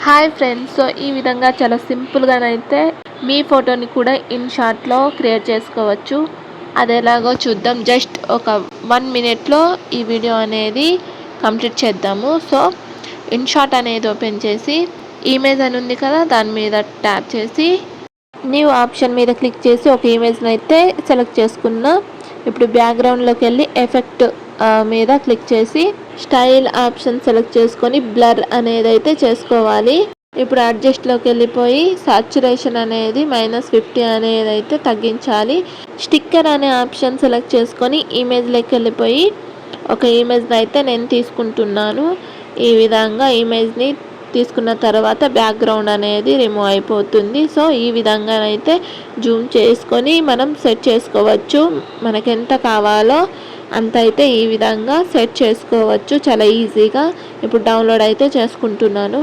Hi friends, so ఈ విధంగా చాలా సింపుల్గానైతే మీ ఫోటోని కూడా ఇన్‌షాట్‌లో క్రియేట్ చేసుకోవచ్చు. అది ఎలాగో చూద్దాం. జస్ట్ ఒక 1 మినిట్‌లో ఈ వీడియో అనేది కంప్లీట్ చేద్దాము. సో ఇన్‌షాట్ అనేది ఓపెన్ చేసి ఇమేజ్ అని ఉంది కదా, దాని మీద ట్యాప్ చేసి న్యూ ఆప్షన్ మీద క్లిక్ చేసి ఒక ఇమేజ్ని అయితే సెలెక్ట్ చేసుకున్నా. ఇప్పుడు బ్యాక్గ్రౌండ్లోకి వెళ్ళి ఎఫెక్ట్ మీద క్లిక్ చేసి స్టైల్ ఆప్షన్ సెలెక్ట్ చేసుకొని బ్లర్ అనేది అయితే చేసుకోవాలి. ఇప్పుడు అడ్జస్ట్లోకి వెళ్ళిపోయి సాచురేషన్ అనేది -50 అనేది అయితే తగ్గించాలి. స్టిక్కర్ అనే ఆప్షన్ సెలెక్ట్ చేసుకొని ఇమేజ్లోకి వెళ్ళిపోయి ఒక ఇమేజ్ని అయితే నేను తీసుకుంటున్నాను. ఈ విధంగా ఇమేజ్ని తీసుకున్న తర్వాత బ్యాక్గ్రౌండ్ అనేది రిమూవ్ అయిపోతుంది. సో ఈ విధంగానైతే జూమ్ చేసుకొని మనం సెట్ చేసుకోవచ్చు. మనకు ఎంత కావాలో అంత అయితే ఈ విధంగా సెట్ చేసుకోవచ్చు చాలా ఈజీగా. ఇప్పుడు డౌన్లోడ్ అయితే చేసుకుంటున్నాను.